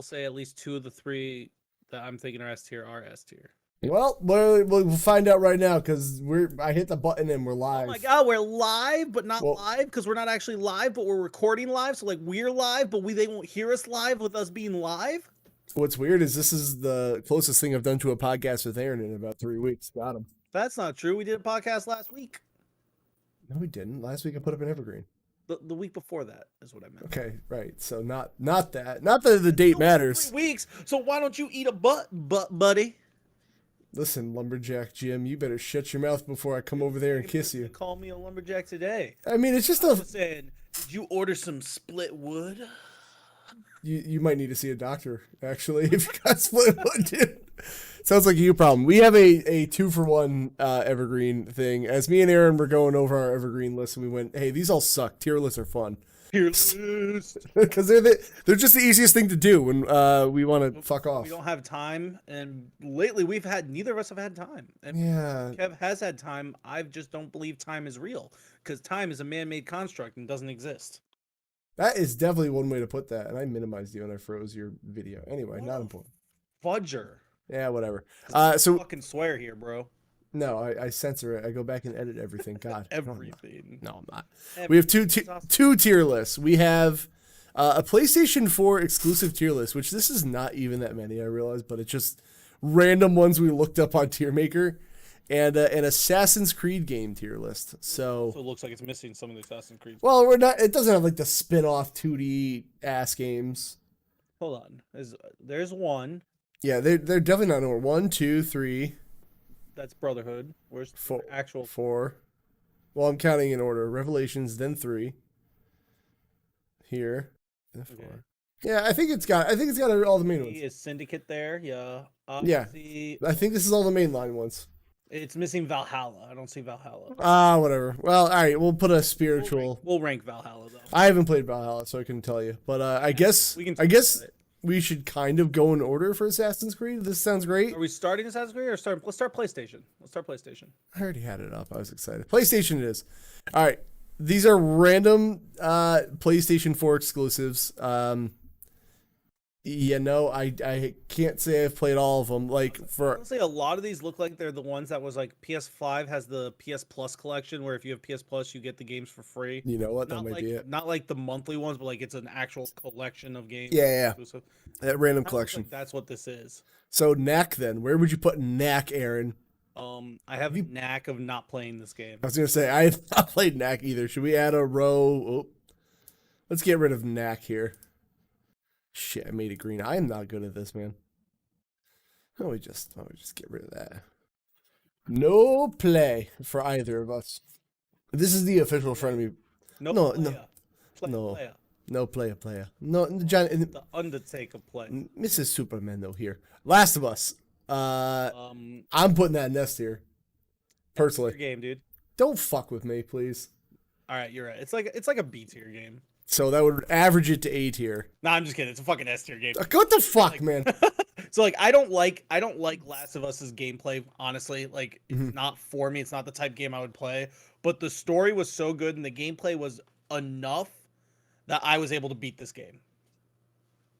will say at least 2 of the 3 that I'm thinking are S tier are S tier. Well, we'll find out right now because I hit the button and we're live. Oh my god, we're live, but not Well- live because we're not actually live, but we're recording live. So like we're live, but they won't hear us live with us being live. What's weird is this is the closest thing I've done to a podcast with Aaron in about 3 weeks. Got him. That's not true. We did a podcast last week. No, we didn't. Last week I put up an evergreen. The week before that is what I meant. Okay, right. So not that. Not that the date matters. 3 weeks. So why don't you eat a butt, buddy? Listen, Lumberjack Jim, you better shut your mouth before I come over there and kiss you. Call me a lumberjack today. I mean, it's just I was saying, did you order some split wood? You might need to see a doctor, actually, if you got split wood, dude. Sounds like a you problem. We have a 2-for-1 evergreen thing. As me and Aaron were going over our evergreen list, and we went, hey, these all suck. Tier lists are fun. Tier list. Because they're just the easiest thing to do when we want to fuck off. We don't have time, and lately neither of us have had time. And Yeah. Kev has had time. I just don't believe time is real, because time is a man-made construct and doesn't exist. That is definitely one way to put that. And I minimized you and I froze your video. Anyway, not important. Fudger. Yeah, whatever. So fucking swear here, bro. No, I censor it. I go back and edit everything. God. Everything. No, I'm not. We have two tier lists. We have a PlayStation 4 exclusive tier list, which this is not even that many, I realize, but it's just random ones we looked up on Tier Maker, and an Assassin's Creed game tier list. So it looks like it's missing some of the Assassin's Creed. Well, we're not. It doesn't have like the spin-off 2D ass games. Hold on. There's one. Yeah, they're definitely not in order. 1, 2, 3. That's Brotherhood. Where's four, actual 4? Well, I'm counting in order. Revelations, then 3. Here, then 4. Okay. Yeah, I think it's got all the main ones. Is Syndicate there? Yeah. Yeah. I think this is all the mainline ones. It's missing Valhalla. I don't see Valhalla. Whatever. Well, all right. We'll put a spiritual. We'll rank Valhalla though. I haven't played Valhalla, so I couldn't tell you. But I guess we should kind of go in order for Assassin's Creed. This sounds great. Are we starting Assassin's Creed or let's start PlayStation? Let's start PlayStation. I already had it up. I was excited. PlayStation it is. All right. These are random PlayStation 4 exclusives. I can't say I've played all of them. Like honestly, a lot of these look like they're the ones that was like PS5 has the PS Plus collection, where if you have PS Plus, you get the games for free. You know what? That might be it. Not like the monthly ones, but like it's an actual collection of games. Yeah. That random collection. Like that's what this is. So Knack then, where would you put Knack, Aaron? I have a knack of not playing this game. I was gonna say I have not played Knack either. Should we add a row? Oh, let's get rid of Knack here. Shit, I made it green. I am not good at this, man. We just get rid of that. No play for either of us. This is the official Frenemy. No player. No, John. The Undertaker play. Mrs. Superman though here. Last of Us. I'm putting that in S tier. Personally. Game, dude. Don't fuck with me, please. All right, you're right. It's like a B tier game. So that would average it to A tier. Nah, I'm just kidding. It's a fucking S tier game. What the fuck, man? So like I don't like Last of Us's gameplay, honestly. Like it's not for me. It's not the type of game I would play. But the story was so good and the gameplay was enough that I was able to beat this game.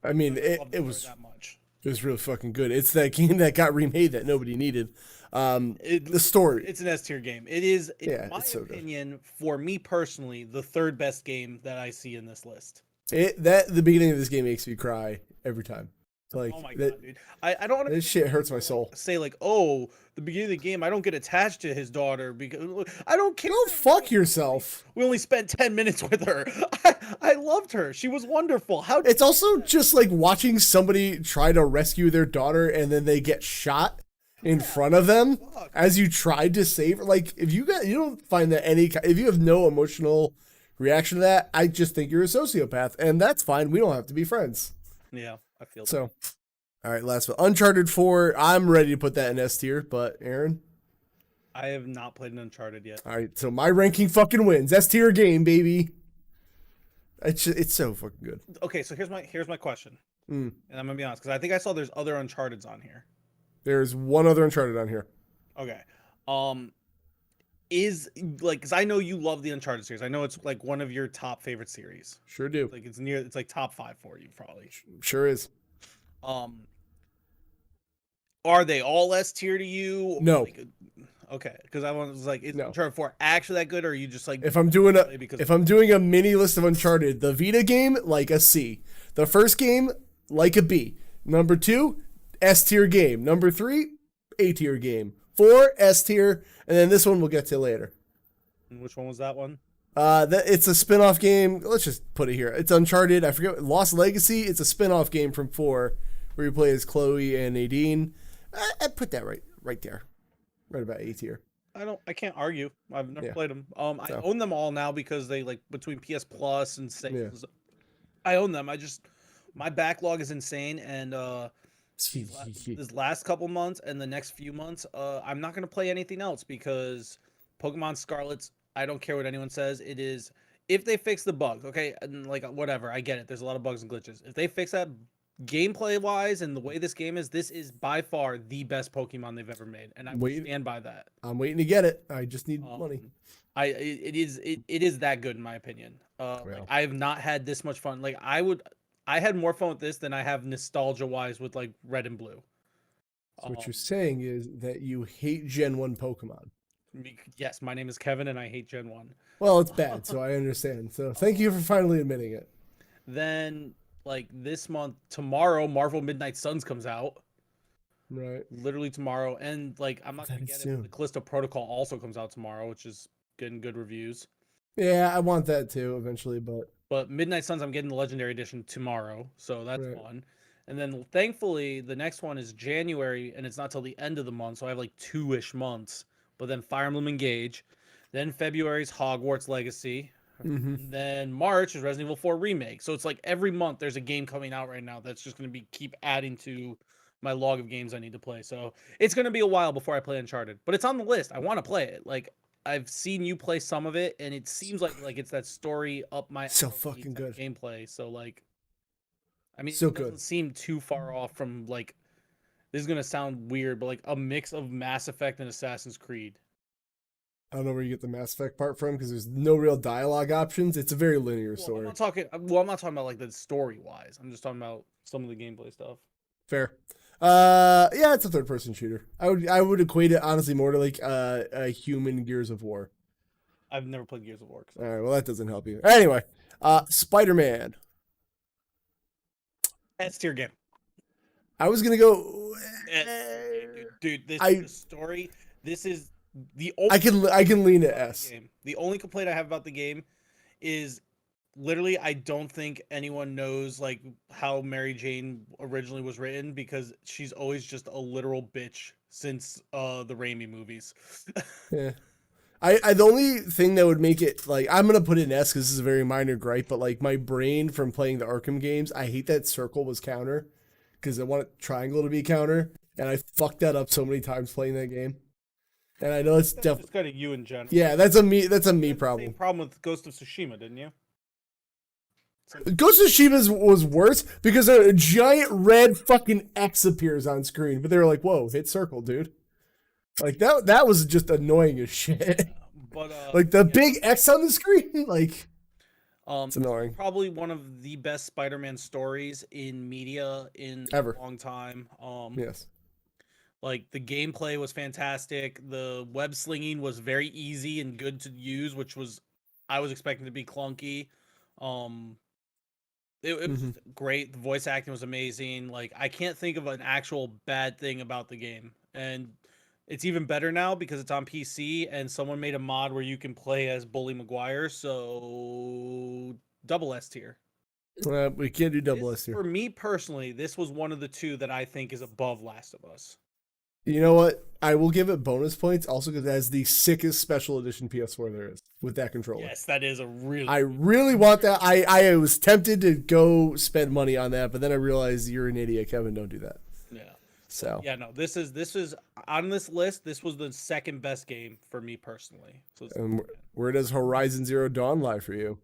I mean, it was that much. It was really fucking good. It's that game that got remade that nobody needed. The story. It's an S tier game. It is, in my opinion, for me personally, the third best game that I see in this list. The beginning of this game makes me cry every time. Like, oh my god, dude! I don't want to. This shit hurts my soul. Say like, oh, the beginning of the game, I don't get attached to his daughter because I don't care. Go fuck yourself. We only spent 10 minutes with her. I loved her. She was wonderful. It's also just like watching somebody try to rescue their daughter and then they get shot in front of them as you tried to save her. Like, if you don't find that if you have no emotional reaction to that, I just think you're a sociopath, and that's fine. We don't have to be friends. Yeah, I feel so. That. All right, last one. Uncharted 4. I'm ready to put that in S tier, but Aaron? I have not played an Uncharted yet. All right, so my ranking fucking wins. S tier game, baby. It's so fucking good. Okay, so here's my question, and I'm gonna be honest because I think I saw there's other Uncharted's on here. There's one other Uncharted on here. Okay, is like because I know you love the Uncharted series. I know it's like one of your top favorite series. Sure do. Like it's like top 5 for you probably. Sure is. Um, are they all S tier to you? Or No. like, okay, because I was like, is No. Uncharted 4 actually that good, or are you just like If I'm doing a mini list of Uncharted, the Vita game, like a C. The first game, like a B. Number 2, S tier game. Number 3, A tier game. 4, S tier, and then this one we'll get to later. Which one was that one? It's a spin-off game. Let's just put it here. It's Uncharted. I forget. Lost Legacy. It's a spin-off game from 4 where you play as Chloe and Nadine. I put that right there. Right about A tier. I can't argue. I've never played them. I So. own them all now because they like between PS Plus and sales. I own them. My backlog is insane, and this last couple months and the next few months, I'm not gonna play anything else because Pokemon Scarlet's. I don't care what anyone says. It is if they fix the bugs, okay, and like whatever. I get it. There's a lot of bugs and glitches. If they fix that gameplay wise and the way this game is, this is by far the best Pokemon they've ever made, and I stand by that. I'm waiting to get it. I just need money. It is that good in my opinion. Like, I have not had this much fun. Like I had more fun with this than I have nostalgia wise with like Red and Blue. So what you're saying is that you hate Gen 1 Pokemon. Yes, my name is Kevin and I hate Gen 1. Well, it's bad, so I understand. So thank you for finally admitting it. Then like this month, tomorrow, Marvel Midnight Suns comes out. Right. Literally tomorrow. And like I'm not gonna get it, but the Callisto Protocol also comes out tomorrow, which is getting good reviews. Yeah, I want that too eventually, but Midnight Suns, I'm getting the Legendary Edition tomorrow, so that's fun. And then thankfully the next one is January, and it's not till the end of the month, so I have like 2-ish months. But then Fire Emblem Engage, then February's Hogwarts Legacy, then March is Resident Evil 4 Remake. So it's like every month there's a game coming out right now that's just going to keep adding to my log of games I need to play. So it's going to be a while before I play Uncharted, but it's on the list. I want to play it. Like I've seen you play some of it, and it seems like it's that story up my so fucking good gameplay. So like, I mean, so it doesn't seem too far off from like. This is gonna sound weird, but like a mix of Mass Effect and Assassin's Creed. I don't know where you get the Mass Effect part from because there's no real dialogue options. It's a very linear story. I'm not talking about like the story wise. I'm just talking about some of the gameplay stuff. Fair. Yeah, it's a third-person shooter. I would equate it honestly more to like a human Gears of War. I've never played Gears of War. All right, well that doesn't help you. Anyway, Spider-Man. S tier game. I was gonna go. Dude, this story. This is the only. I can lean to S. Game. The only complaint I have about the game is literally I don't think anyone knows like how Mary Jane originally was written because she's always just a literal bitch since the Raimi movies. Yeah. The only thing that would make it like I'm gonna put it in S because this is a very minor gripe, but like my brain from playing the Arkham games, I hate that circle was counter. Because I want triangle to be counter, and I fucked that up so many times playing that game. And I know it's definitely kind of you in general. Yeah, that's a me problem. Same problem with Ghost of Tsushima, didn't you? Ghost of Tsushima was worse because a giant red fucking X appears on screen, but they were like, "Whoa, hit circle, dude!" Like that was just annoying as shit. But like the big X on the screen, like. It's annoying. Probably one of the best Spider-Man stories in media in ever a long time. Yes. Like the gameplay was fantastic. The web slinging was very easy and good to use, which was I was expecting to be clunky. It was great. The voice acting was amazing. Like I can't think of an actual bad thing about the game. And it's even better now because it's on PC and someone made a mod where you can play as Bully Maguire. So double S tier. We can't do double S tier. For me personally, this was one of the two that I think is above Last of Us. You know what? I will give it bonus points also because it has the sickest special edition PS4 there is with that controller. Yes, that is a really. I really want that. I was tempted to go spend money on that, but then I realized you're an idiot, Kevin. Don't do that. Yeah. So yeah, no. This is on this list. This was the second best game for me personally. So and where does Horizon Zero Dawn lie for you?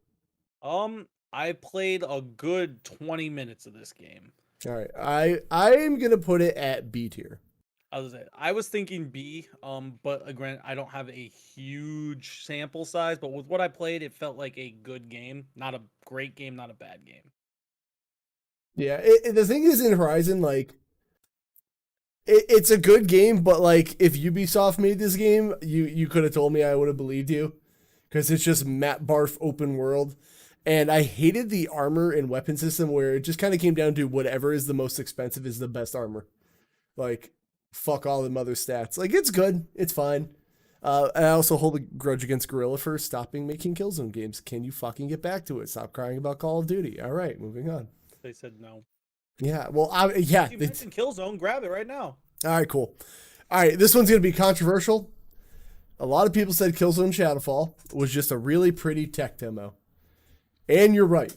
I played a good 20 minutes of this game. All right, I'm gonna put it at B tier. I was thinking B, but again, I don't have a huge sample size, but with what I played, it felt like a good game, not a great game, not a bad game. Yeah, the thing is in Horizon, like, it's a good game, but like if Ubisoft made this game, you could have told me, I would have believed you, because it's just map barf open world, and I hated the armor and weapon system where it just kind of came down to whatever is the most expensive is the best armor. Like, fuck all the other stats. Like, it's good, it's fine. I also hold a grudge against Guerrilla for stopping making Killzone games. Can you fucking get back to it? Stop crying about Call of Duty. All right, moving on. They said no. Yeah, well, yeah. You mentioned Killzone, grab it right now. All right, cool. All right, this one's going to be controversial. A lot of people said Killzone Shadowfall was just a really pretty tech demo. And you're right.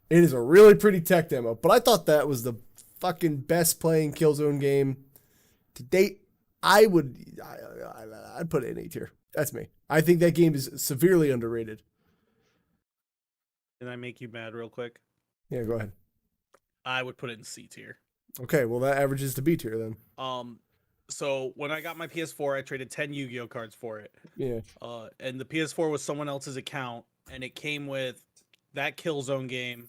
It is a really pretty tech demo. But I thought that was the fucking best playing Killzone game to date. I'd put it in A tier. That's me. I think that game is severely underrated. Can I make you mad real quick? Yeah, go ahead. I would put it in C tier. Okay, well, that averages to B tier then. So when I got my PS4, I traded 10 Yu-Gi-Oh cards for it. Yeah. And the PS4 was someone else's account, and it came with that Killzone game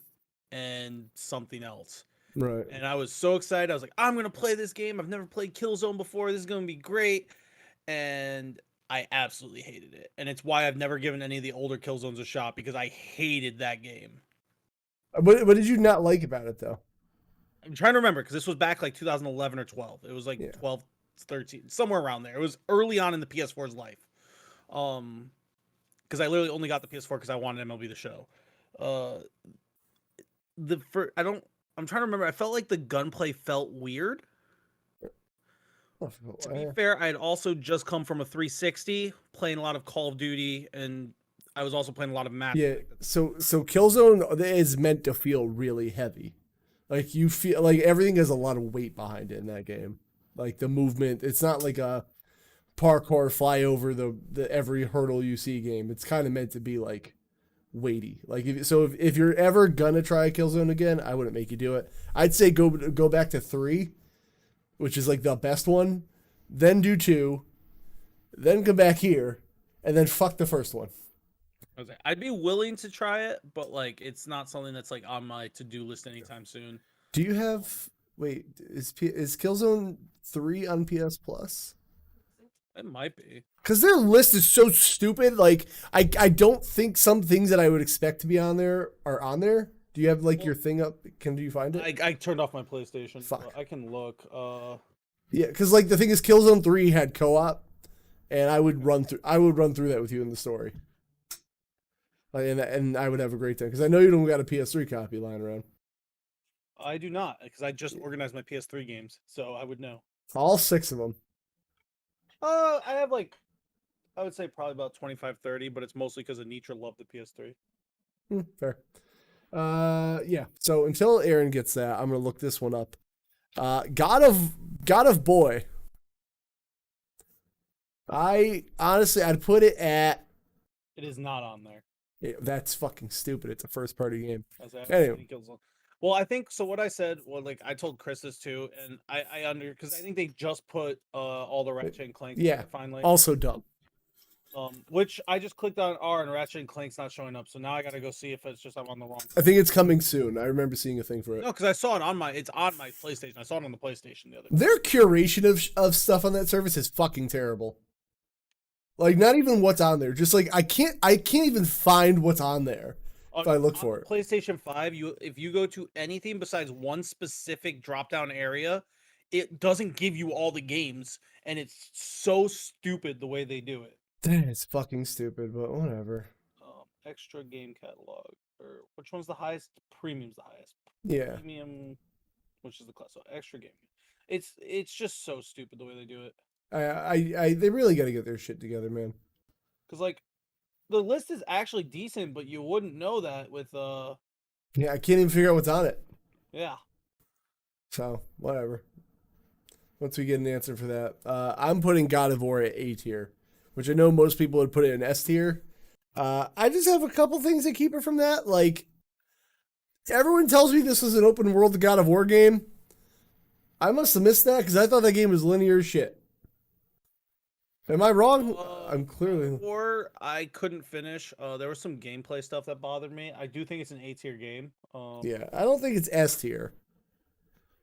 and something else. Right. And I was so excited. I was like, I'm gonna play this game. I've never played Killzone before. This is gonna be great. And I absolutely hated it. And it's why I've never given any of the older Killzones a shot, because I hated that game. What did you not like about it though? I'm trying to remember, because this was back like 2011 or 12. It was like 12, 13, somewhere around there. It was early on in the PS4's life. Because I literally only got the PS4 because I wanted MLB The Show. I'm trying to remember. I felt like the gunplay felt weird. To be fair, I had also just come from a 360, playing a lot of Call of Duty, and I was also playing a lot of Mass. Yeah, so Killzone is meant to feel really heavy. Like, you feel like everything has a lot of weight behind it in that game. Like, the movement, it's not like a parkour fly over the every hurdle you see game. It's kind of meant to be like weighty. Like, if you're ever gonna try Killzone again, I wouldn't make you do it. I'd say go back to 3, which is like the best one, then do 2, then come back here, and then fuck the first one. I'd be willing to try it, but like it's not something that's like on my to-do list anytime soon. Do you have is Killzone 3 on PS Plus? It might be. Because their list is so stupid. Like, I don't think some things that I would expect to be on there are on there. Do you have like your thing up? Do you find it? I turned off my PlayStation. Fuck. I can look. Yeah, because like the thing is, Killzone 3 had co-op, and I would run through that with you in the story. Like, and I would have a great time, because I know you don't got a PS3 copy lying around. I do not, because I just organized my PS3 games, so I would know. All 6 of them. I have like, I would say probably about 25, 30, but it's mostly because Anitra loved the PS3. Fair. Yeah. So until Aaron gets that, I'm gonna look this one up. God of Boy. I'd put it at. It is not on there. Yeah, that's fucking stupid. It's a first party game. Anyway. Well, I think so. What I said, well, like I told Chris this too, and because I think they just put all the Ratchet and Clank. Yeah. Finally. Also dumb. Which I just clicked on R and Ratchet and Clank's not showing up, so now I gotta go see if it's just I'm on the wrong. I think it's coming soon. I remember seeing a thing for it. No, because I saw it it's on my PlayStation. I saw it on the PlayStation the other day. Their curation of stuff on that service is fucking terrible. Like, not even what's on there. Just like I can't even find what's on there if I look for it. PlayStation 5, if you go to anything besides one specific drop-down area, it doesn't give you all the games, and it's so stupid the way they do it. It's fucking stupid, but whatever. Extra game catalog, or which one's the highest? Premium's the highest. Yeah. Premium, which is the class. So extra game. It's just so stupid the way they do it. They really got to get their shit together, man. Because like, the list is actually decent, but you wouldn't know that with Yeah, I can't even figure out what's on it. Yeah. So whatever. Once we get an answer for that, I'm putting God of War at A tier, which I know most people would put it in S tier. I just have a couple things that keep it from that. Like, everyone tells me this was an open world God of War game. I must have missed that, because I thought that game was linear as shit. Am I wrong? I'm clearly. Or I couldn't finish. There was some gameplay stuff that bothered me. I do think it's an A tier game. Yeah, I don't think it's S tier,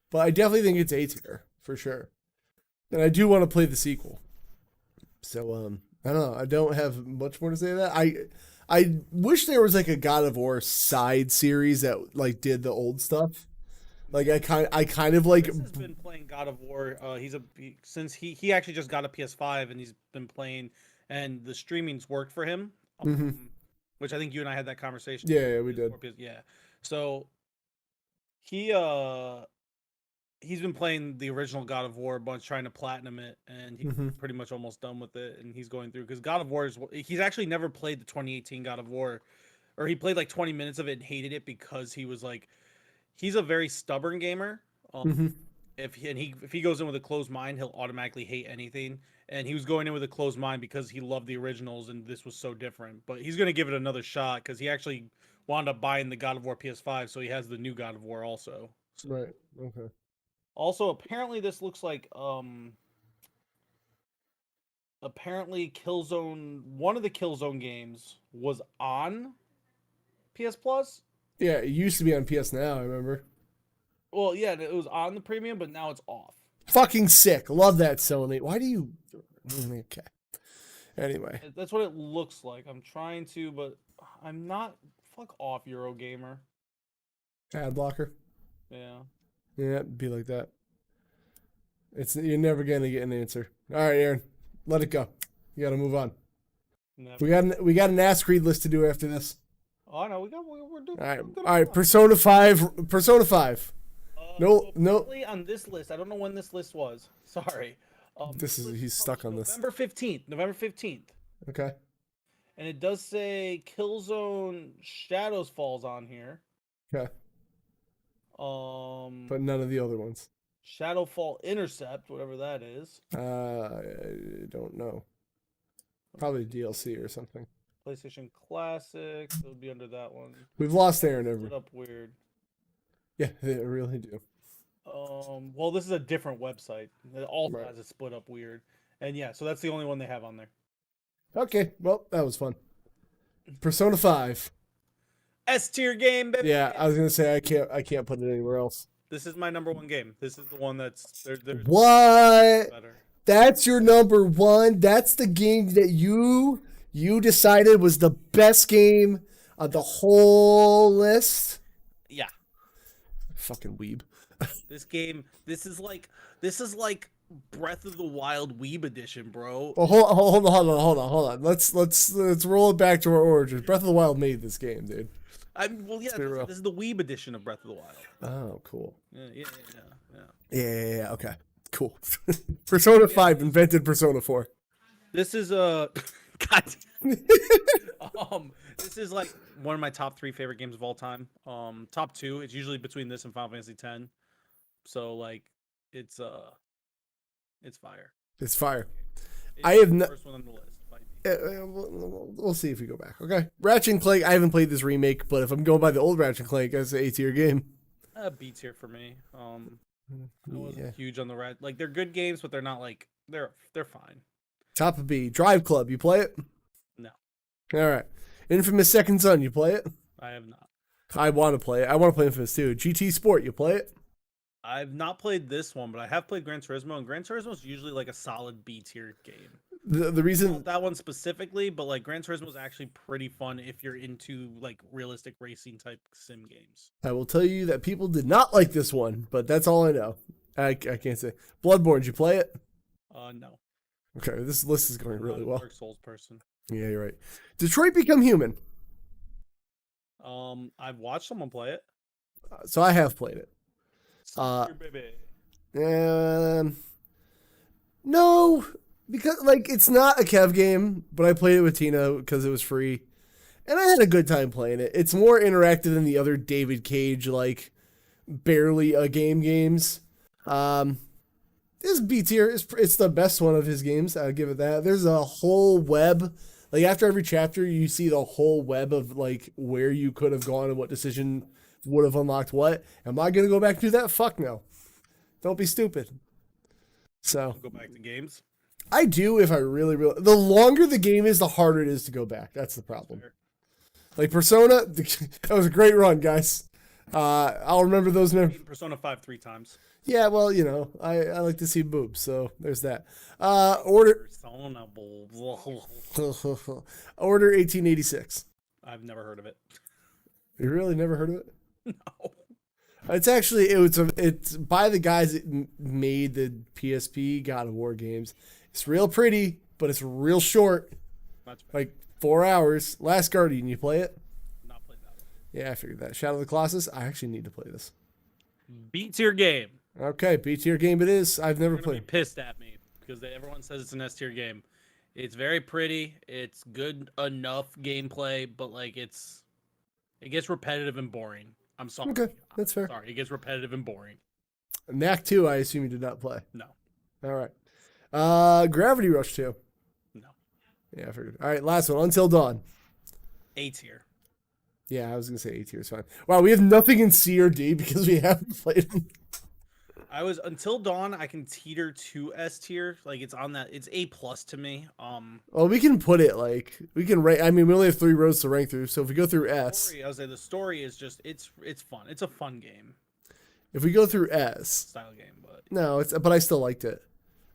but I definitely think it's A tier for sure. And I do want to play the sequel. So I don't know. I don't have much more to say to that. I wish there was like a God of War side series that like did the old stuff. Like I kind of like. Chris has been playing God of War. Since he actually just got a PS5 and he's been playing, and the streaming's worked for him. Which I think you and I had that conversation. Yeah, we did. Yeah. So he's been playing the original God of War a bunch, trying to platinum it, and he's pretty much almost done with it. And he's going through because God of War he's actually never played the 2018 God of War, or he played like 20 minutes of it and hated it because he was like, he's a very stubborn gamer. If he goes in with a closed mind, he'll automatically hate anything. And he was going in with a closed mind because he loved the originals and this was so different. But he's gonna give it another shot because he actually wound up buying the God of War PS5, so he has the new God of War also. Right. Okay. Also, apparently this looks like apparently Killzone, one of the Killzone games was on PS Plus. Yeah, it used to be on PS Now, I remember. Well, yeah, it was on the premium, but now it's off. Fucking sick. Love that, Sony. Why do you... Okay. Anyway. That's what it looks like. I'm trying to, but I'm not... Fuck off, Eurogamer. Ad blocker. Yeah. Yeah, it'd be like that. You're never gonna get an answer. All right, Aaron, let it go. You gotta move on. Never. We got an Ask Creed list to do after this. Oh no, we're doing. All right. Persona 5. Persona 5. No. On this list, I don't know when this list was. Sorry. He's stuck on this. November 15th. November 15th. Okay. And it does say Killzone Shadows Falls on here. Okay. But none of the other ones. Shadowfall Intercept, whatever that is. I don't know. Probably DLC or something. PlayStation Classic. It would be under that one. We've lost Aaron over. Split up weird. Yeah, they really do. Well, this is a different website. It also has it split up weird. And yeah, so that's the only one they have on there. Okay, well, that was fun. Persona 5. S tier game, baby. Yeah, I was gonna say I can't put it anywhere else. This is my number one game. This is the one that's what? Better. That's your number one. That's the game that you decided was the best game of the whole list. Yeah. Fucking weeb. This game. This is like Breath of the Wild Weeb edition, bro. Well, hold on. Let's roll it back to our origins. Breath of the Wild made this game, dude. This is the Weeb edition of Breath of the Wild. Oh, cool. Yeah. Okay, cool. Persona 5 invented Persona 4. This is God. This is like one of my top 3 favorite games of all time. Top 2. It's usually between this and Final Fantasy X. So like, it's fire. It's fire. It's I have the not. First one on the list. We'll see if we go back. Okay, Ratchet and Clank. I haven't played this remake, but if I'm going by the old Ratchet and Clank, that's an A tier game. B tier for me. I wasn't huge on the rat. Like they're good games, but they're not like they're fine. Top of B. Drive Club. You play it? No. All right. Infamous Second Son. You play it? I have not. I want to play it. I want to play Infamous too. GT Sport. You play it? I've not played this one, but I have played Gran Turismo, and Gran Turismo is usually like a solid B tier game. The reason not that one specifically, but like Gran Turismo is actually pretty fun if you're into like realistic racing type sim games. I will tell you that people did not like this one, but that's all I know. I can't say. Bloodborne. Did you play it? No. Okay, this list is going really well. Dark Souls person. Yeah, you're right. Detroit Become Human. I've watched someone play it. So I have played it. Baby. No, because like it's not a Kev game, but I played it with Tina because it was free, and I had a good time playing it. It's more interactive than the other David Cage like barely a game games. This B tier it's the best one of his games. I'll give it that. There's a whole web. Like after every chapter, you see the whole web of like where you could have gone and what decision would have unlocked what. Am I gonna go back and do that? Fuck no. Don't be stupid. So go back to games. I do if I really. The longer the game is, the harder it is to go back. That's the problem. Like Persona, that was a great run, guys. I'll remember those names. Persona 5 3 times. Yeah, well, you know, I like to see boobs, so there's that. Order Persona boobs. Order 1886. I've never heard of it. You really never heard of it? No. It's by the guys that made the PSP God of War games. It's real pretty, but it's real short. Like 4 hours. Last Guardian, you play it? Not played that one. Yeah, I figured that. Shadow of the Colossus, I actually need to play this. B tier game. Okay, B tier game it is. I've never They're played. be pissed at me because everyone says it's an S tier game. It's very pretty. It's good enough gameplay, but like it gets repetitive and boring. I'm sorry. Okay, that's fair. Sorry, it gets repetitive and boring. Knack 2, I assume you did not play. No. All right. Gravity Rush 2. No. Yeah, I figured. All right, last one. Until Dawn. A tier. Yeah, I was going to say A tier is fine. Wow, we have nothing in C or D because we haven't played them. Until Dawn, I can teeter to S tier. Like it's on that. It's A plus to me. Well, we can put it like we can rank. I mean, we only have 3 rows to rank through. So if we go through S, I would say the story is just it's fun. It's a fun game. If we go through S, Style game, but no, but I still liked it.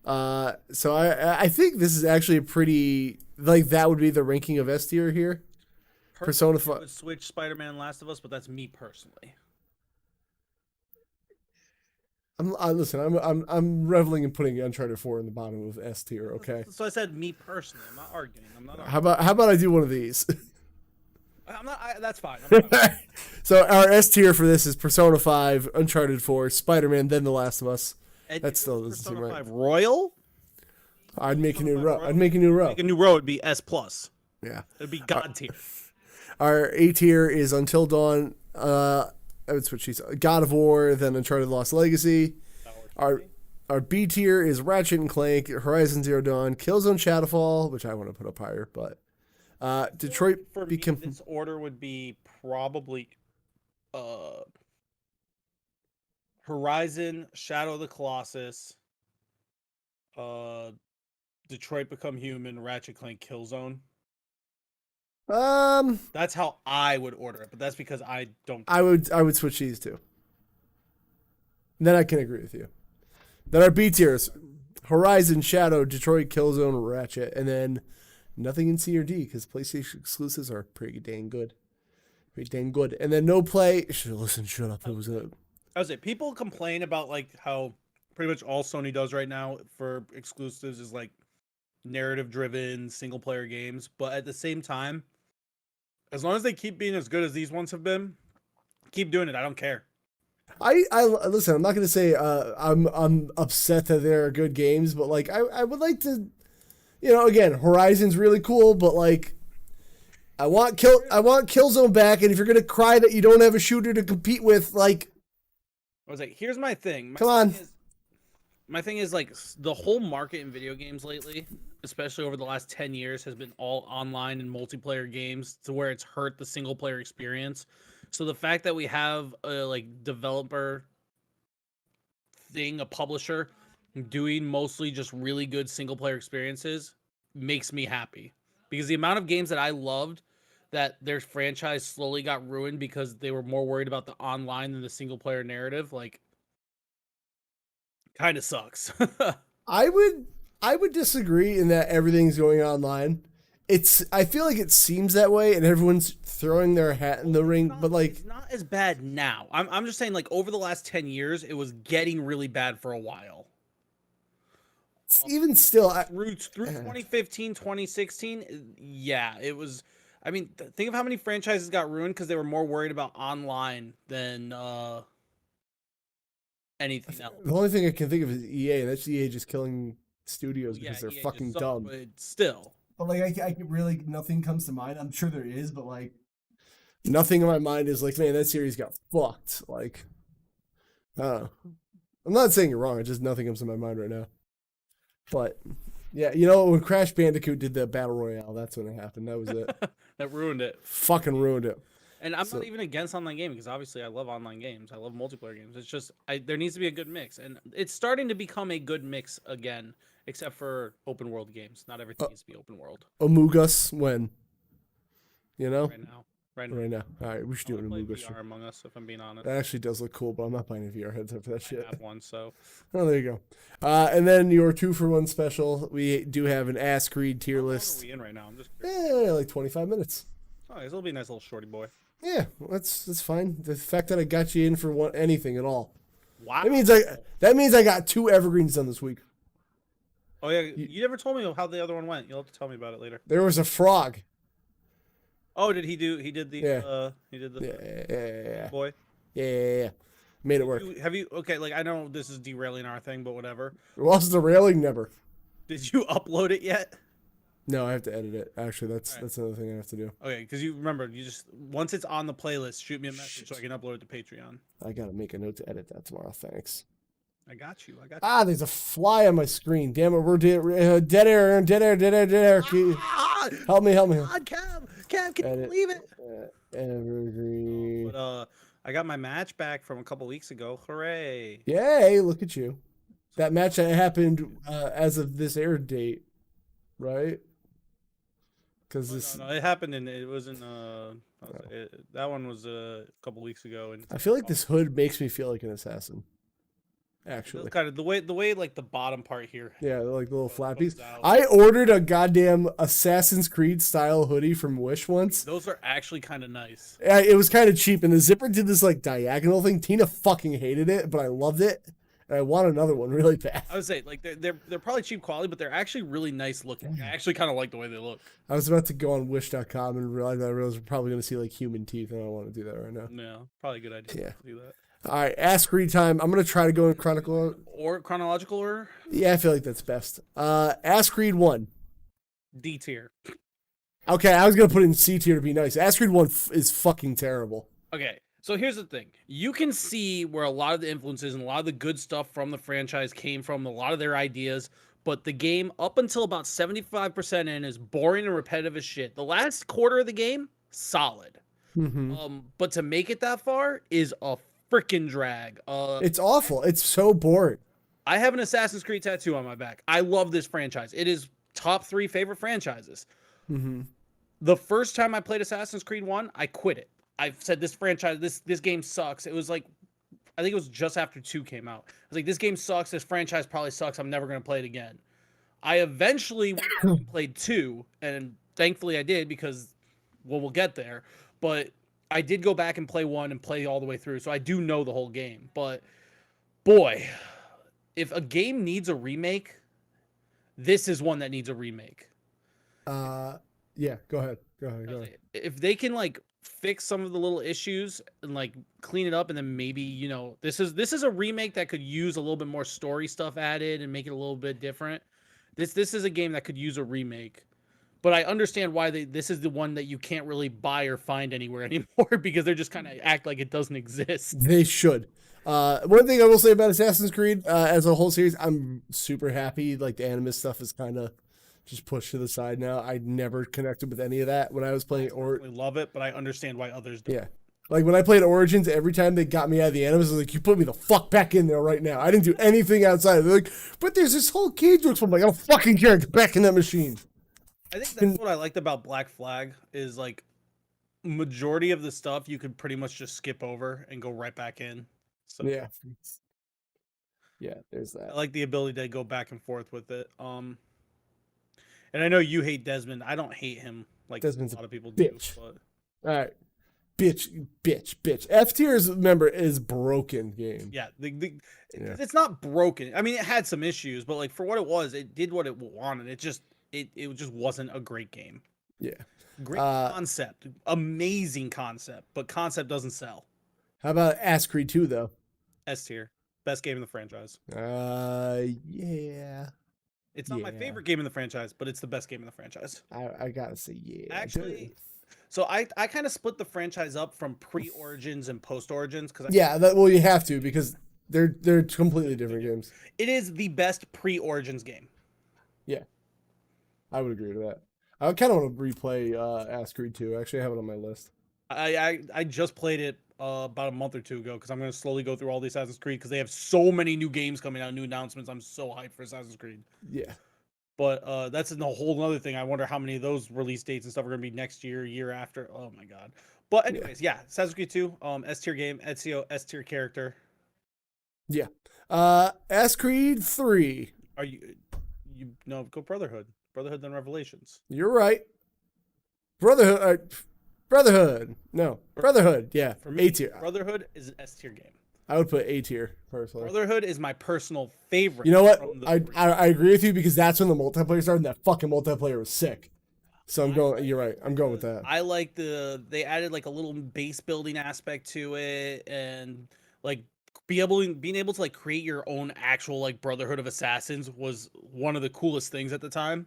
So I think this is actually a pretty like that would be the ranking of S tier here. Persona 5 would switch Spider-Man, Last of Us, but that's me personally. I'm reveling in putting Uncharted 4 in the bottom of S tier. Okay. So I said me personally. I'm not arguing. I'm not. How about I do one of these? I'm not. That's fine. So our S tier for this is Persona 5, Uncharted 4, Spider-Man, then The Last of Us. That still doesn't seem right. 5 Royal. I'd make a new row. I'd make a new row. Make a new row. It'd be S plus. Yeah. It'd be God tier. Our A tier is Until Dawn. That's what she's. God of War, then Uncharted Lost Legacy. Our B tier is Ratchet and Clank, Horizon Zero Dawn, Killzone Shadowfall, which I want to put up higher, but Detroit for me, this order would be probably Horizon, Shadow of the Colossus, Detroit Become Human, Ratchet Clank, Killzone. That's how I would order it, but that's because I don't. I would switch these two. Then I can agree with you. Then our B tiers: Horizon, Shadow, Detroit, Killzone, Ratchet, and then nothing in C or D because PlayStation exclusives are pretty dang good. Pretty dang good. And then no play. Shut up. It was a. I was it. People complain about like how pretty much all Sony does right now for exclusives is like narrative-driven single-player games, but at the same time, as long as they keep being as good as these ones have been, keep doing it. I don't care. I listen. I'm not gonna say I'm upset that they're good games, but like I would like to, you know, again, Horizon's really cool, but like I want Killzone back, and if you're gonna cry that you don't have a shooter to compete with, like I was like, here's my thing. Come on. My thing is like the whole market in video games lately, especially over the last 10 years, has been all online and multiplayer games to where it's hurt the single player experience. So the fact that we have a like developer thing, a publisher doing mostly just really good single player experiences makes me happy, because the amount of games that I loved that their franchise slowly got ruined because they were more worried about the online than the single player narrative, like kind of sucks. I would disagree in that everything's going online. I feel like it seems that way, and everyone's throwing their hat in the ring. But like, it's not as bad now. I'm just saying, like over the last 10 years, it was getting really bad for a while. Even still, through 2015, 2016, yeah, it was. I mean, think of how many franchises got ruined because they were more worried about online than anything else. The only thing I can think of is EA. That's EA just killing studios because they're fucking dumb. But still. But like, I really nothing comes to mind. I'm sure there is, but like, nothing in my mind is like, man, that series got fucked. Like, I don't know. I'm not saying you're wrong. It's just nothing comes to my mind right now. But yeah, you know, when Crash Bandicoot did the Battle Royale, that's when it happened. That was it. That ruined it. Fucking ruined it. And I'm not even against online gaming, because obviously I love online games. I love multiplayer games. It's just there needs to be a good mix, and it's starting to become a good mix again. except for open world games. Not everything needs to be open world. Among Us when? You know? Right now. Right now. Right now. All right, we should do I an play Among Us. VR Among Us, if I'm being honest. That actually does look cool, but I'm not buying a VR headset for that I shit. have one, so. Oh, there you go. And then your 2-for-1 special. We do have an Ask Creed tier How long list. are we in right now? I'm just curious. Yeah, like 25 minutes. Oh, this will be a nice little shorty boy. Yeah, that's fine. The fact that I got you in for anything at all. Wow. That means I got 2 evergreens done this week. Oh yeah, you never told me how the other one went. You'll have to tell me about it later. There was a frog. Oh, did he do? He did the. Yeah. He did the. Yeah. Boy. Yeah. Made it work. Have you? Okay, like I know this is derailing our thing, but whatever. Lost the railing never. Did you upload it yet? No, I have to edit it. Actually, that's another thing I have to do. Okay, because you remember, you just once it's on the playlist, shoot me a message so I can upload it to Patreon. I gotta make a note to edit that tomorrow. Thanks. I got you. There's a fly on my screen. Damn it, we're dead air. Ah! Help me. God, Kev, can you believe it? Evergreen. But I got my match back from a couple weeks ago. Hooray! Yay! Look at you. That match that happened as of this air date, right? Because this. No, it happened it was in that one was a couple weeks ago, and I feel like this hood makes me feel like an assassin. Actually, kind of the way like the bottom part here. Yeah, like the little flappies. I ordered a goddamn Assassin's Creed style hoodie from Wish once. Those are actually kind of nice. It was kind of cheap, and the zipper did this like diagonal thing. Tina fucking hated it, but I loved it, and I want another one really bad. I would say like they're probably cheap quality, but they're actually really nice looking. I actually kind of like the way they look. I was about to go on Wish.com and realize we're probably going to see like human teeth, and I don't want to do that right now. No, probably a good idea to do that. All right, Ask Creed time. I'm going to try to go in chronological order. Yeah, I feel like that's best. Ask Creed 1. D tier. Okay, I was going to put it in C tier to be nice. Ask Creed 1 is fucking terrible. Okay, so here's the thing. You can see where a lot of the influences and a lot of the good stuff from the franchise came from, a lot of their ideas, but the game, up until about 75% in, is boring and repetitive as shit. The last quarter of the game, solid. Mm-hmm. But to make it that far is a freaking drag. It's awful. It's so boring. I have an Assassin's Creed tattoo on my back. I love this franchise. It is top 3 favorite franchises. Mm-hmm. The first time I played Assassin's Creed 1, I quit it. I said this franchise, this game sucks. It was like, I think it was just after 2 came out. I was like, this game sucks. This franchise probably sucks. I'm never going to play it again. I eventually went and played 2, and thankfully I did because, well, we'll get there. But I did go back and play 1 and play all the way through, so I do know the whole game. But, boy, if a game needs a remake, this is one that needs a remake. Yeah, go ahead. If they can, like, fix some of the little issues and, like, clean it up, and then maybe, you know, this is a remake that could use a little bit more story stuff added and make it a little bit different. This is a game that could use a remake. But I understand why this is the one that you can't really buy or find anywhere anymore because they're just kind of act like it doesn't exist. They should. One thing I will say about Assassin's Creed as a whole series, I'm super happy. Like the Animus stuff is kind of just pushed to the side now. I never connected with any of that when I was playing. I love it, but I understand why others don't. Yeah. Like when I played Origins, every time they got me out of the Animus, I was like, you put me the fuck back in there right now. I didn't do anything outside. They're like, but there's this whole cage looks. I'm like, I don't fucking care. Get back in that machine. I think that's what I liked about Black Flag is like majority of the stuff you could pretty much just skip over and go right back in. So yeah, there's that. I like the ability to go back and forth with it. And I know you hate Desmond. I don't hate him like Desmond's a lot of people bitch. do. But... All right. Bitch. F tier's member is broken game. Yeah, it's not broken. I mean, it had some issues, but like for what it was, it did what it wanted. It just wasn't a great game. Yeah. Great concept. Amazing concept, but concept doesn't sell. How about Ask Creed 2 though? S tier. Best game in the franchise. Yeah. It's not my favorite game in the franchise, but it's the best game in the franchise. I gotta say, yeah. Actually, so I kind of split the franchise up from pre-Origins and post-Origins because well, you have to because they're completely different games. It is the best pre-Origins game. Yeah, I would agree to that. I kind of want to replay Ask Creed 2. Actually, I have it on my list. I just played it about a month or two ago because I'm going to slowly go through all the Assassin's Creed because they have so many new games coming out, new announcements. I'm so hyped for Assassin's Creed. Yeah. But that's a whole other thing. I wonder how many of those release dates and stuff are going to be next year, year after. Oh my god. But anyways, yeah, Assassin's Creed 2, S tier game, Ezio, S tier character. Yeah. S Creed 3. Are you no, go Brotherhood. Brotherhood then Revelations. You're right. Brotherhood. Brotherhood. No. Brotherhood. Yeah. For me, A tier. Brotherhood is an S tier game. I would put A tier personally. Brotherhood is my personal favorite. You know what? I agree with you because that's when the multiplayer started and that fucking multiplayer was sick. So I'm going, you're right. I'm going with that. I like they added like a little base building aspect to it and like being able to like create your own actual like Brotherhood of Assassins was one of the coolest things at the time.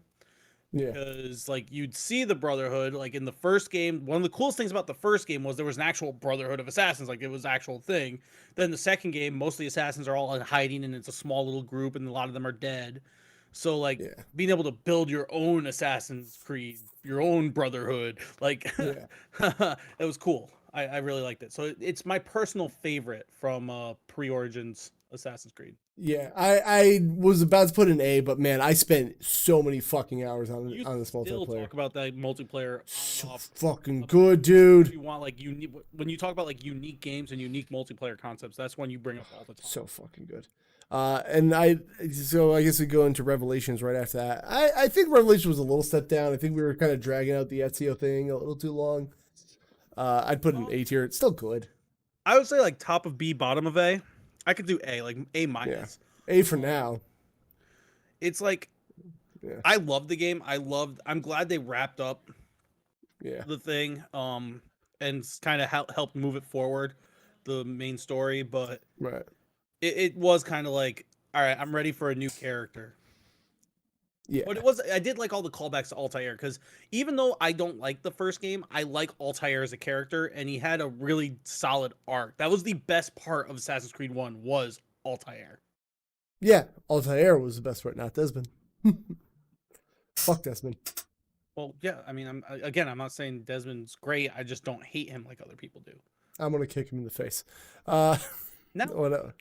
Yeah. Because like you'd see the Brotherhood like in the first game. One of the coolest things about the first game was there was an actual Brotherhood of Assassins, like it was an actual thing. Then the second game, most of the assassins are all hiding and it's a small little group and a lot of them are dead. So like being able to build your own Assassin's Creed, your own Brotherhood, like it was cool. I really liked it. So it's my personal favorite from pre-Origins Assassin's Creed. Yeah, I was about to put an A, but man, I spent so many fucking hours on this Still multiplayer. talk about that multiplayer. So fucking good, dude. You want like when you talk about like unique games and unique multiplayer concepts, that's when you bring up all the time. So fucking good. And so I guess we go into Revelations right after that. I think Revelations was a little step down. I think we were kind of dragging out the Ezio thing a little too long. I'd put an A tier. It's still good. I would say like top of B, bottom of A. I could do A, like A minus. Yeah. A for now. It's like I love the game. I'm glad they wrapped up the thing and kind of helped move it forward, the main story, but it was kind of like, all right, I'm ready for a new character. Yeah. But I did like all the callbacks to Altair because even though I don't like the first game, I like Altair as a character and he had a really solid arc. That was the best part of Assassin's Creed 1 was Altair. Yeah, Altair was the best part, not Desmond. Fuck Desmond. Well, yeah, I mean, I'm not saying Desmond's great. I just don't hate him like other people do. I'm going to kick him in the face. No.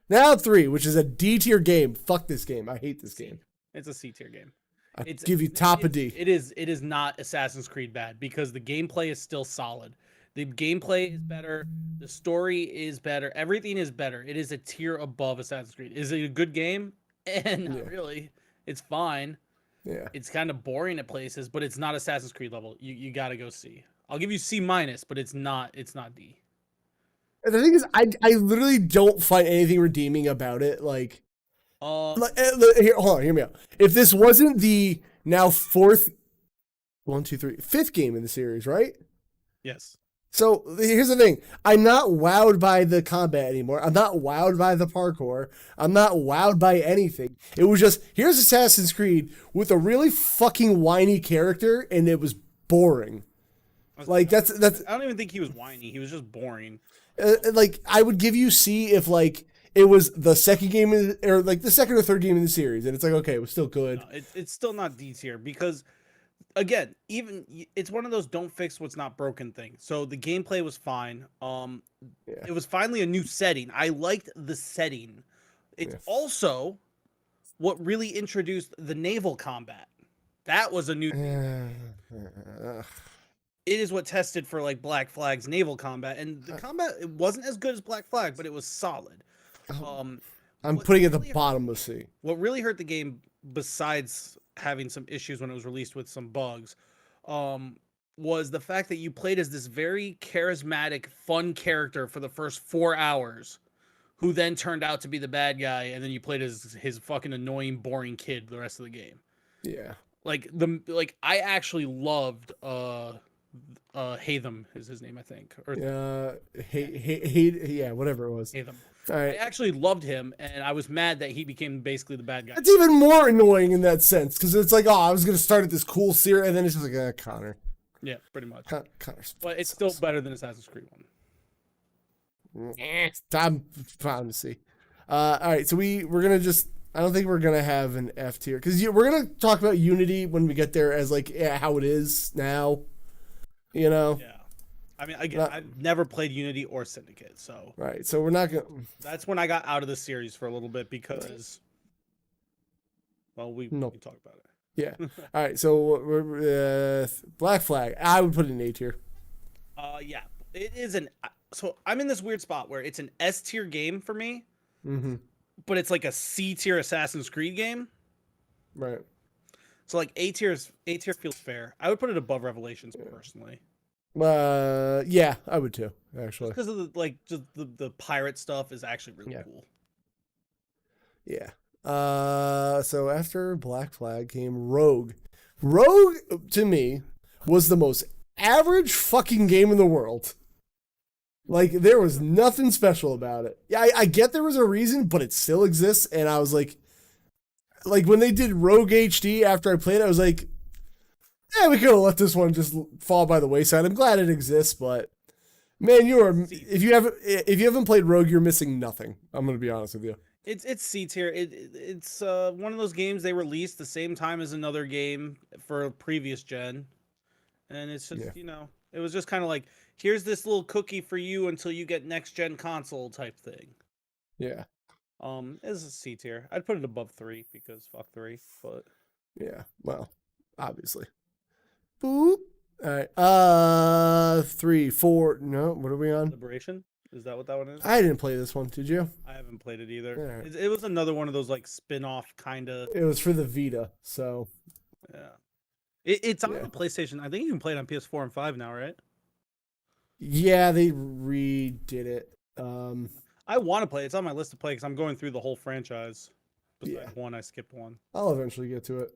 Now 3, which is a D tier game. Fuck this game. I hate this game. It's a C tier game. I give you top of D. It is not Assassin's Creed bad because the gameplay is still solid. The gameplay is better. The story is better. Everything is better. It is a tier above Assassin's Creed. Is it a good game? And not really. It's fine. Yeah. It's kind of boring at places, but it's not Assassin's Creed level. You got to go C. I'll give you C minus, but it's not D. And the thing is, I literally don't find anything redeeming about it. Like, here, hold on, hear me out. If this wasn't the now fifth game in the series, right? Yes. So here's the thing. I'm not wowed by the combat anymore. I'm not wowed by the parkour. I'm not wowed by anything. It was just, here's Assassin's Creed with a really fucking whiny character, and it was boring. Like, that's. I don't even think he was whiny. He was just boring. Like, I would give you C if, like, it was the second game, or like the second or third game in the series, and it's like, okay, it was still good. No, it's still not D tier because, again, even it's one of those don't fix what's not broken thing. So the gameplay was fine. It was finally a new setting. I liked the setting. It's also what really introduced the naval combat. That was a new thing. It is what tested for like Black Flag's naval combat, and the combat it wasn't as good as Black Flag, but it was solid. I'm putting it at the bottom of C. What really hurt the game, besides having some issues when it was released with some bugs, was the fact that you played as this very charismatic, fun character for the first 4 hours, who then turned out to be the bad guy, and then you played as his fucking annoying, boring kid the rest of the game. Yeah. I actually loved Hatham is his name, I think. Or whatever it was. Hatham. All right. I actually loved him, and I was mad that he became basically the bad guy. It's even more annoying in that sense, because it's like, oh, I was going to start at this cool series, and then it's just like, Connor. Yeah, pretty much. Connor's but it's still better than Assassin's Creed 1. I'm proud to see. All right, so we're going to just, I don't think we're going to have an F tier, because we're going to talk about Unity when we get there as like how it is now, you know? Yeah. I mean, again, Not, I've never played Unity or Syndicate, so right. So we're not gonna. that's when I got out of the series for a little bit because, well, we Nope. can talk about it. Yeah. All right. So we're Black Flag. I would put it in A tier. Yeah, it is an. So I'm in this weird spot where it's an S tier game for me, Mm-hmm. but it's like a C tier Assassin's Creed game. Right. So like A tier feels fair. I would put it above Revelations personally. Yeah, I would too. Actually. Because of the pirate stuff is actually really cool. Yeah. So after Black Flag came Rogue. Rogue to me was the most average fucking game in the world. Like there was nothing special about it. Yeah, I get there was a reason, but it still exists. And I was like when they did Rogue HD after I played it, I was like, yeah, we could have let this one just fall by the wayside. I'm glad it exists, but man, if you haven't played Rogue, you're missing nothing. I'm gonna be honest with you. It's C tier. It's one of those games they released the same time as another game for a previous gen, and it's just it was just kind of like, here's this little cookie for you until you get next gen console type thing. Yeah. It's a C tier. I'd put it above 3 because fuck 3, but yeah, well, obviously. Boop. All right. 3, 4. No, what are we on? Liberation. Is that what that one is? I didn't play this one. Did you? I haven't played it either. Right. It was another one of those like spin-off kind of. It was for the Vita, so. Yeah. It's on the PlayStation. I think you can play it on PS4 and 5 now, right? Yeah, they redid it. I want to play it. It's on my list to play because I'm going through the whole franchise. Besides one, I skipped one. I'll eventually get to it.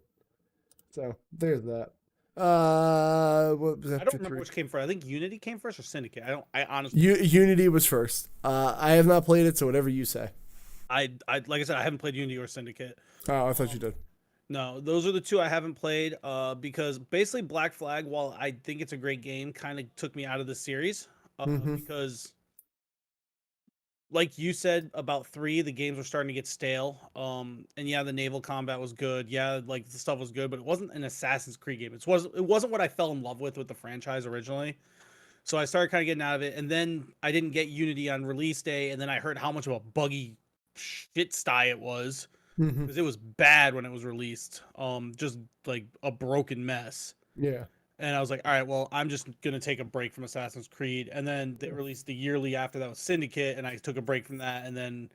So there's that. What was that? I don't remember which came first. I think Unity came first or Syndicate. I honestly. Unity was first. I have not played it, so whatever you say. I like I said, I haven't played Unity or Syndicate. Oh, I thought you did. No, those are the two I haven't played. Because basically Black Flag, while I think it's a great game, kind of took me out of the series. Because, like you said about 3, the games were starting to get stale. And yeah, the naval combat was good. Yeah, like the stuff was good, but it wasn't an Assassin's Creed game. It wasn't what I fell in love with the franchise originally. So I started kind of getting out of it, and then I didn't get Unity on release day, and then I heard how much of a buggy shit sty it was. Because it was bad when it was released. Just like a broken mess. Yeah. And I was like, all right, well, I'm just gonna take a break from Assassin's Creed. And then they released the yearly after that was Syndicate, and I took a break from that. And then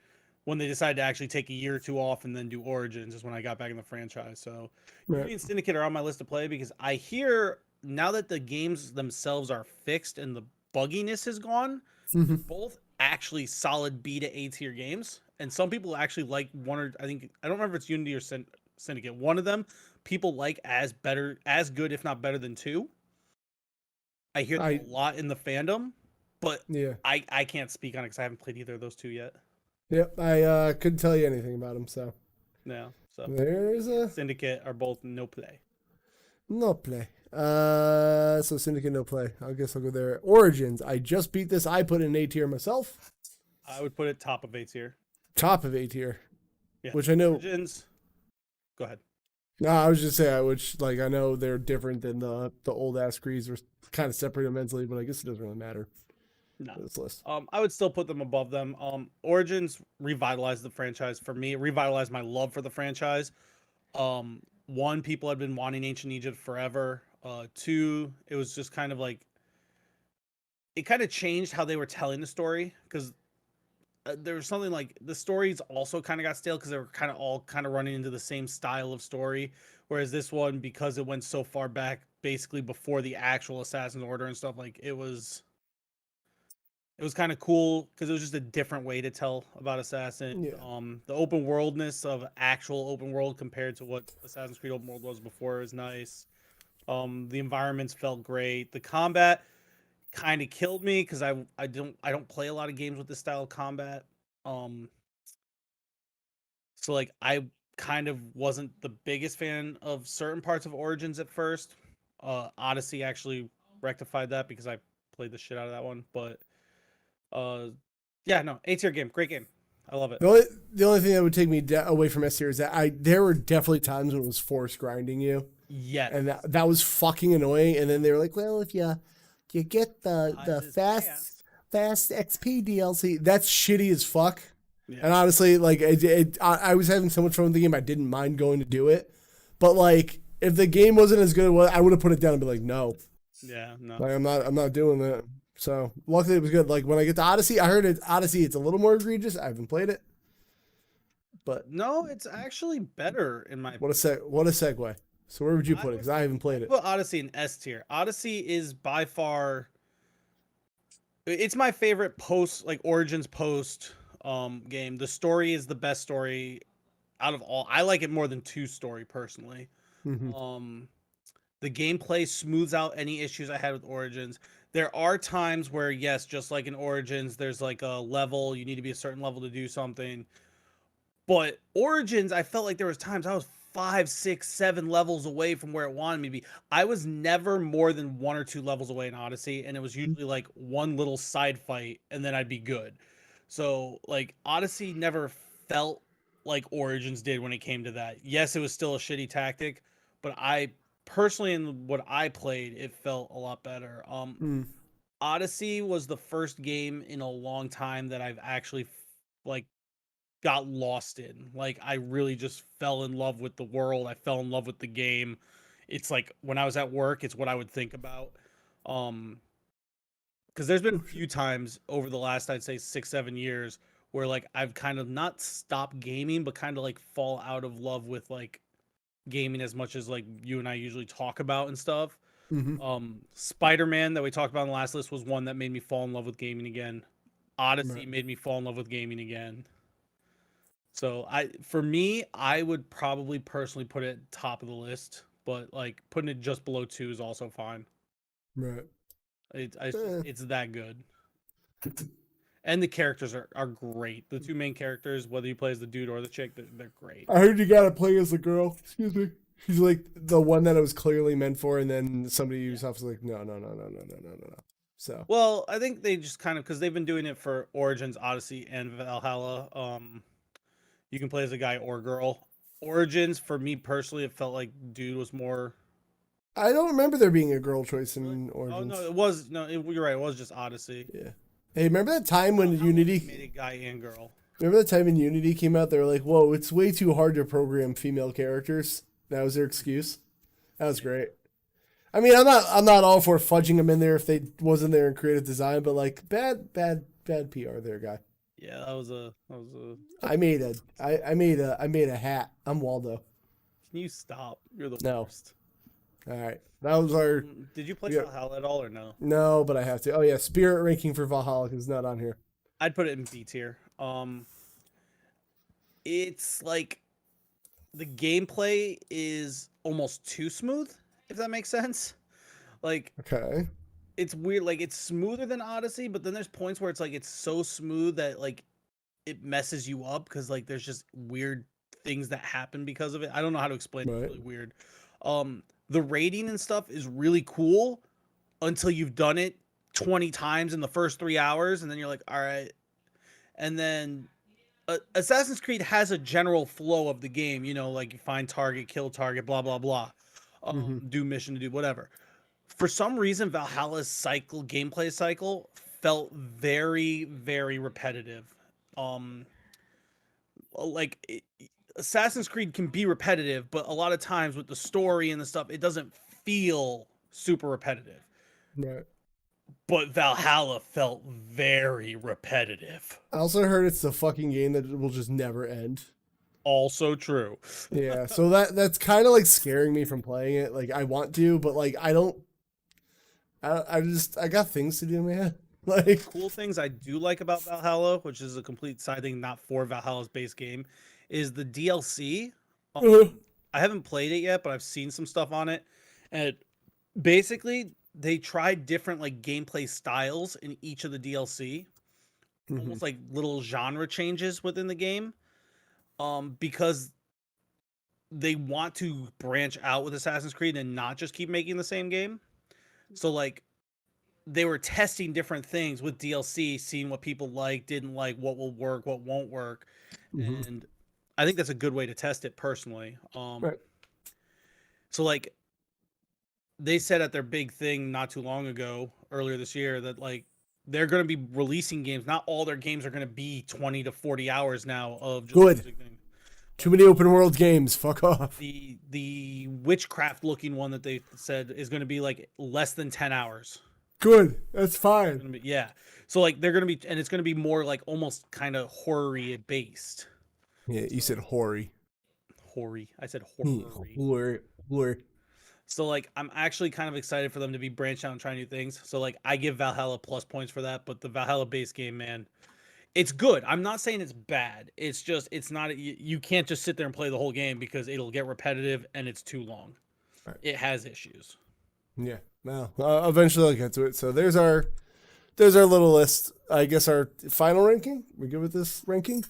when they decided to actually take a year or two off and then do Origins is when I got back in the franchise. So Unity and Syndicate are on my list to play because I hear now that the games themselves are fixed and the bugginess is gone, both actually solid B to A tier games. And some people actually like one or I don't remember if it's Unity or Syndicate. One of them people like as good, if not better than 2. I hear that a lot in the fandom, but I can't speak on it because I haven't played either of those 2 yet. Yep, I couldn't tell you anything about them, so. Yeah, so there's a Syndicate are both no play. No play. So Syndicate no play. I guess I'll go there. Origins. I just beat this. I put it in A tier myself. I would put it top of A tier. Top of A tier. Yeah. Which I know. Origins. Go ahead. No, I was just saying, I know they're different than the old ass Creeds. Are kind of separated mentally, but I guess it doesn't really matter. No. This list. I would still put them above them. Origins revitalized the franchise for me. Revitalized my love for the franchise. 1, people had been wanting Ancient Egypt forever. 2, it was just kind of like it kind of changed how they were telling the story because there was something like the stories also kind of got stale because they were kind of all running into the same style of story. Whereas this one, because it went so far back, basically before the actual Assassin's Order and stuff, like it was kind of cool because it was just a different way to tell about Assassin. Yeah. The open worldness of actual open world compared to what Assassin's Creed open world was before is nice. The environments felt great. The combat kind of killed me because I don't play a lot of games with this style of combat. So like I kind of wasn't the biggest fan of certain parts of Origins at first. Odyssey actually rectified that because I played the shit out of that one. But yeah, no, A tier game, great game. I love it. The only thing that would take me away from S tier is that there were definitely times when it was forced grinding you. Yeah, and that was fucking annoying. And then they were like, well, if you you get the This fast XP DLC. That's shitty as fuck. Yeah. And honestly, like I was having so much fun with the game, I didn't mind going to do it. But like, if the game wasn't as good, I would have put it down and be like, no. Yeah, no. Like I'm not doing that. So luckily it was good. Like when I get to Odyssey, I heard Odyssey it's a little more egregious. I haven't played it, but No, it's actually better in my. what a segue. So where would you put it? Because I haven't played it. Put Odyssey in S tier. Odyssey is by far. It's my favorite Origins post game. The story is the best story out of all. I like it more than 2 story personally. Mm-hmm. The gameplay smooths out any issues I had with Origins. There are times where, yes, just like in Origins, there's like a level, you need to be a certain level to do something. But Origins, I felt like there was times I was 5, 6, 7 levels away from where it wanted me to be. I was never more than 1 or 2 levels away in Odyssey, and it was usually like one little side fight, and then I'd be good. So, like, Odyssey never felt like Origins did when it came to that. Yes, it was still a shitty tactic, but I personally, in what I played, it felt a lot better. Odyssey was the first game in a long time that I've actually like got lost in. Like, I really just fell in love with the world. I fell in love with the game. It's like when I was at work, it's what I would think about. Because there's been a few times over the last, I'd say 6, 7 years where like I've kind of not stopped gaming, but kind of like fall out of love with like gaming as much as like you and I usually talk about and stuff. Spider-Man that we talked about on the last list was one that made me fall in love with gaming again. Odyssey made me fall in love with gaming again. So for me, I would probably personally put it top of the list, but like putting it just below 2 is also fine. Right. It's that good. And the characters are great. The 2 main characters, whether you play as the dude or the chick, they're great. I heard you gotta play as the girl. Excuse me. She's like the one that it was clearly meant for, and then somebody was like, no. So well, I think they just kind of, because they've been doing it for Origins, Odyssey, and Valhalla. You can play as a guy or girl. Origins, for me personally, it felt like dude was more. I don't remember there being a girl choice in Origins. Oh no, it was you're right. It was just Odyssey. Yeah. Hey, remember that time when Unity made a guy and girl? Remember that time when Unity came out? They were like, "Whoa, it's way too hard to program female characters." That was their excuse. That was great. I mean, I'm not all for fudging them in there if they wasn't there in creative design, but like bad PR there, guy. Yeah, that was a. I made a hat. I'm Waldo. Can you stop? You're the worst. All right, that was our. Did you play Valhalla at all or no? No, but I have to. Oh yeah, Spirit ranking for Valhalla is not on here. I'd put it in B tier. It's like the gameplay is almost too smooth, if that makes sense. Like, okay, it's weird. Like, it's smoother than Odyssey, but then there's points where it's like it's so smooth that like it messes you up because like there's just weird things that happen because of it. I don't know how to explain it. It's really weird. The rating and stuff is really cool until you've done it 20 times in the first 3 hours, and then you're like, all right. And then Assassin's Creed has a general flow of the game, you know, like you find target, kill target, blah blah blah, do mission to do whatever. For some reason, Valhalla's gameplay cycle felt very, very repetitive. Assassin's Creed can be repetitive, but a lot of times with the story and the stuff, it doesn't feel super repetitive. Right. But Valhalla felt very repetitive. I also heard it's the fucking game that will just never end. Also true. Yeah, so that's kind of like scaring me from playing it. Like I want to, but like I got things to do, man. Like cool things I do like about Valhalla, which is a complete side thing, not for Valhalla's base game, is the DLC. I haven't played it yet, but I've seen some stuff on it, and basically they tried different like gameplay styles in each of the DLC, almost like little genre changes within the game, because they want to branch out with Assassin's Creed and not just keep making the same game. So like they were testing different things with DLC, seeing what people like, didn't like, what will work, what won't work, and I think that's a good way to test it personally. Right. So like they said at their big thing not too long ago, earlier this year, that like they're going to be releasing games. Not all their games are going to be 20 to 40 hours now of just Good. music thing. Too many open world games. Fuck off. The witchcraft looking one that they said is going to be like less than 10 hours. Good. That's fine. Yeah. So like they're going to be, and it's going to be more like almost kind of horror-y based. Yeah, you said hoary. Horror. I said horror. Horror. So like I'm actually kind of excited for them to be branched out and try new things. So like I give Valhalla plus points for that, but the Valhalla base game, man, it's good. I'm not saying it's bad. It's just it's not you can't just sit there and play the whole game because it'll get repetitive and it's too long. Right. It has issues. Yeah. Well, eventually I'll get to it. So there's our little list. I guess our final ranking. We good with this ranking?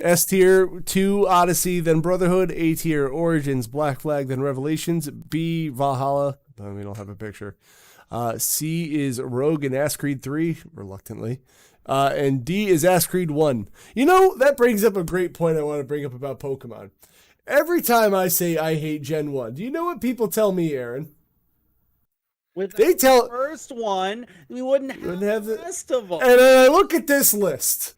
S tier 2 Odyssey, then Brotherhood. A tier Origins, Black Flag, then Revelations. B Valhalla. We don't have a picture. C is Rogue and Ass Creed 3, reluctantly. And D is Ass Creed 1. You know, that brings up a great point I want to bring up about Pokemon. Every time I say I hate Gen 1, do you know what people tell me, Aaron? They tell the first one, we wouldn't have the rest of them. And then I look at this list.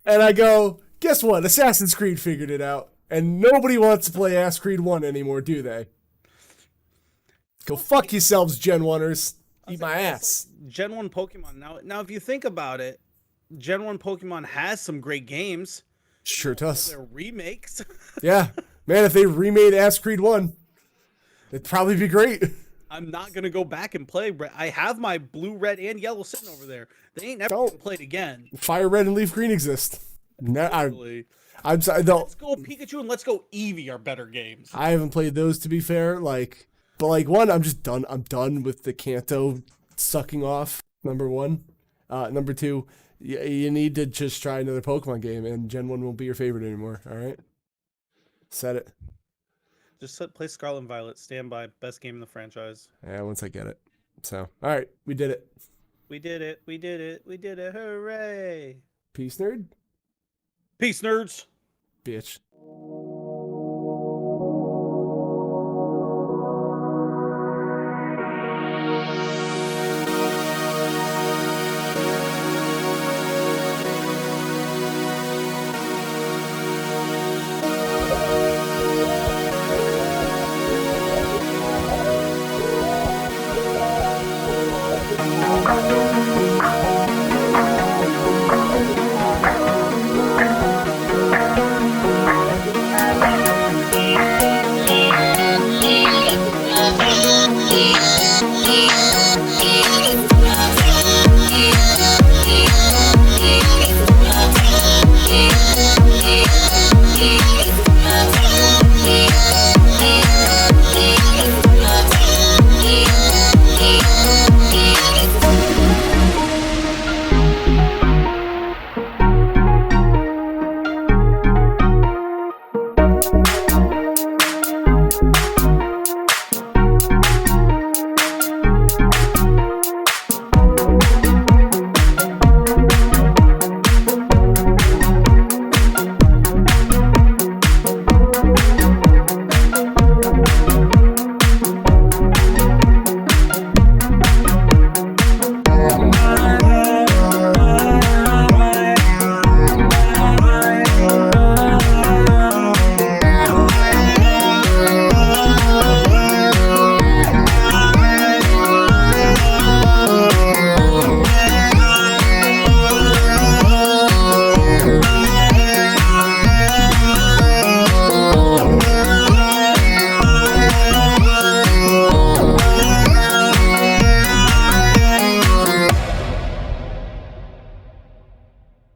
And I go, guess what? Assassin's Creed figured it out. And nobody wants to play Ass Creed 1 anymore, do they? Go fuck yourselves, Gen 1ers. Eat my ass. Like Gen 1 Pokemon. Now, if you think about it, Gen 1 Pokemon has some great games. Sure does. They're remakes. Yeah. Man, if they remade Ass Creed 1, it'd probably be great. I'm not going to go back and play. I have my blue, red, and yellow sitting over there. They ain't never going to play it again. Fire Red and Leaf Green exist. I'm sorry. No. Let's go Pikachu and Let's Go Eevee are better games. I haven't played those, to be fair. But one, I'm just done. I'm done with the Kanto sucking off, number one. Number two, you need to just try another Pokemon game, and Gen 1 won't be your favorite anymore, all right? Said it. Just play Scarlet and Violet. Stand by. Best game in the franchise. Yeah, once I get it. So, all right, we did it. We did it. We did it. We did it. Hooray. Peace, nerd. Peace, nerds. Bitch.